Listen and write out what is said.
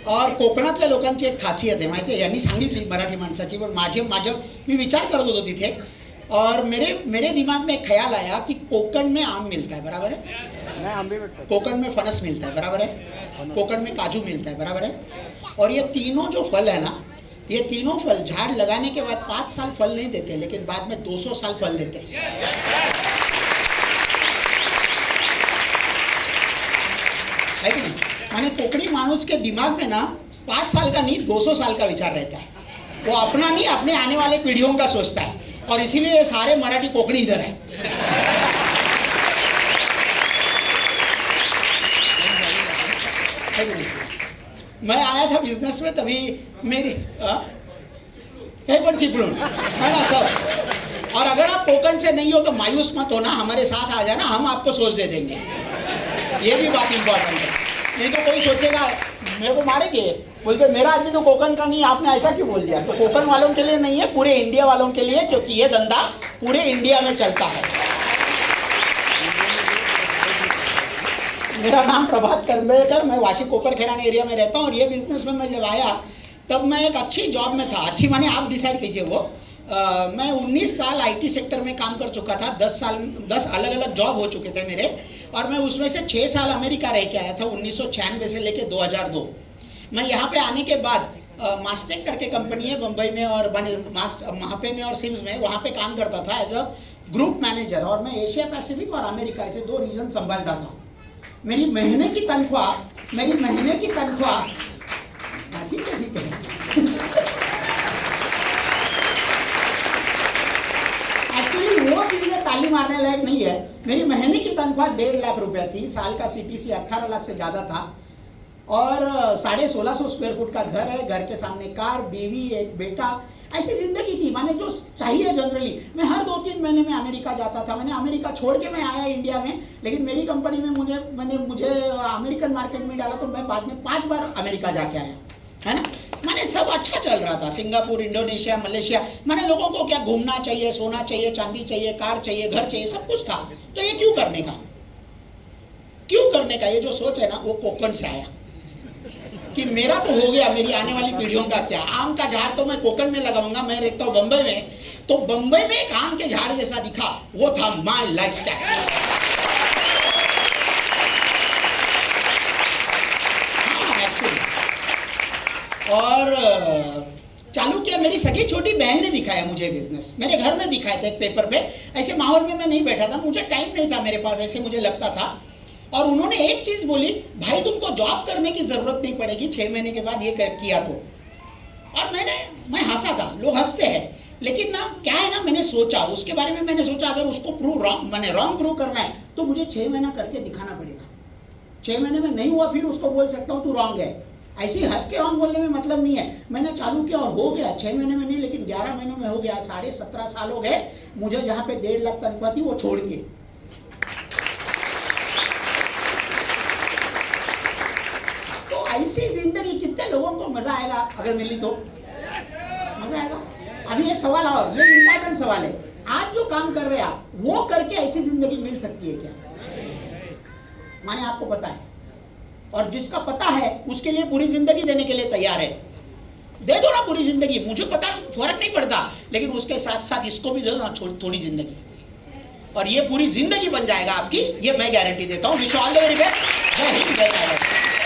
और कोकणातल्या लोकांची एक खासियत आहे माहिती आहे, यांनी सांगितली मराठी माणसाची, पण मी विचार करत होतो तिथे और मेरे दिमाग में एक ख्याल आया कि कोकण में आम मिलता है, बराबर है, कोकण में फनस मिलता है, बराबर है, कोकण में काजू मिलता है, बराबर है, और ये तीनों जो फल है ना, ये तीनों फल झाड़ लगाने के बाद 5 साल फल नहीं देते, लेकिन बाद में 200 साल फल देते हैं। है कि नहीं? माने कोकणी मानुस के दिमाग में ना 5 साल का नहीं 200 साल का विचार रहता है। वो अपना नहीं, अपने आने वाले पीढ़ियों का सोचता है, और इसीलिए ये सारे मराठी कोकणी इधर है। मैं आया था बिजनेस में, तभी मेरी चिपलून है ना सब। और अगर आप कोकण से नहीं हो तो मायूस मत होना, हमारे साथ आ जाना, हम आपको सोच दे देंगे। ये भी बात इंपॉर्टेंट है, नहीं तो कोई सोचेगा मेरे को मारेंगे, बोलते मेरा आदमी तो कोकण का नहीं, आपने ऐसा क्यों बोल दिया। तो कोकण वालों के लिए नहीं है, पूरे इंडिया वालों के लिए, क्योंकि ये धंधा पूरे इंडिया में चलता है। मेरा नाम प्रभात करंबेलकर, मैं वाशी कोपरखेरानी एरिया में रहता हूँ। और ये बिजनेस में मैं जब आया तब मैं एक अच्छी जॉब में था, अच्छी माने आप डिसाइड कीजिए वो। मैं 19 साल आईटी सेक्टर में काम कर चुका था, 10 अलग अलग जॉब हो चुके थे मेरे, और मैं उसमें से 6 साल अमेरिका रह के आया था, 1996 से लेके 2002। मैं यहाँ पे आने के बाद मास्टेक करके कंपनी है मुंबई में, और महापे में और सिम्स में, वहाँ पे काम करता था एज अ ग्रुप मैनेजर। और मैं एशिया पैसिफिक और अमेरिका ऐसे 2 रीजन संभालता था। मेरी महीने की तनख्वाह ठीक है एक्चुअली वो चीज़ें ताली मारने लायक नहीं है। मेरी महीने की तनख्वाह 1.5 लाख रुपया थी, साल का सीटीसी 18 लाख से ज़्यादा था, और 1650 स्क्वायर फुट का घर है, घर के सामने कार, बीवी, एक बेटा, ऐसी ज़िंदगी थी माने जो चाहिए जनरली। मैं हर 2-3 महीने में अमेरिका जाता था। मैंने अमेरिका छोड़ के मैं आया इंडिया में, लेकिन मेरी कंपनी में मुझे अमेरिकन मार्केट में डाला, तो मैं बाद में 5 बार अमेरिका जाके आया, है ना। माने सब अच्छा चल रहा था, सिंगापुर, इंडोनेशिया, मलेशिया। माने लोगों को क्या घूमना चाहिए, सोना चाहिए, चांदी चाहिए, कार चाहिए, घर चाहिए, सब कुछ था। तो ये क्यों करने का ये जो सोच है ना, वो कोकण से आया कि मेरा तो हो गया, मेरी आने वाली पीढ़ियों का क्या। आम का झाड़ तो मैं कोकण में लगाऊंगा। मैं रहता हूँ बम्बई में, तो बम्बई में एक आम के झाड़ जैसा दिखा, वो था माय लाइफस्टाइल। हाँ एक्चुअली। और चालू किया, मेरी सगी छोटी बहन ने दिखाया मुझे बिजनेस, मेरे घर में दिखाया था एक पेपर पे। ऐसे माहौल में मैं नहीं बैठा था, मुझे टाइम नहीं था मेरे पास, ऐसे मुझे लगता था। और उन्होंने एक चीज बोली, भाई तुमको जॉब करने की जरूरत नहीं पड़ेगी 6 महीने के बाद ये किया तो। और मैं हंसा था, लोग हंसते हैं, लेकिन ना क्या है ना, मैंने सोचा उसके बारे में, मैंने सोचा अगर उसको रॉन्ग प्रूव करना है तो मुझे 6 महीना करके दिखाना पड़ेगा। 6 महीने में नहीं हुआ, फिर उसको बोल सकता हूँ तू रॉन्ग है। ऐसे हंस के रॉन्ग बोलने में मतलब नहीं है। मैंने चालू किया और हो गया, 6 महीने में नहीं लेकिन 11 महीनों में हो गया। 17.5 साल हो गए मुझे, जहाँ पे 1.5 लाख तनख्वाह थी वो छोड़ के। तो ऐसी जिंदगी कितने लोगों को मजा आएगा अगर मिली तो? मजा आएगा। अभी एक सवाल और, ये इंपॉर्टेंट सवाल है, आज जो काम कर रहे हैं आप, वो करके ऐसी जिंदगी मिल सकती है क्या? माने आपको पता है, और जिसका पता है उसके लिए पूरी जिंदगी देने के लिए तैयार है। दे दो ना पूरी जिंदगी, मुझे पता फर्क नहीं पड़ता, लेकिन उसके साथ साथ इसको भी दो ना थोड़ी जिंदगी, और ये पूरी जिंदगी बन जाएगा आपकी, ये मैं गारंटी देता हूँ। Wish all the very best. जय हिंद, जय भारत।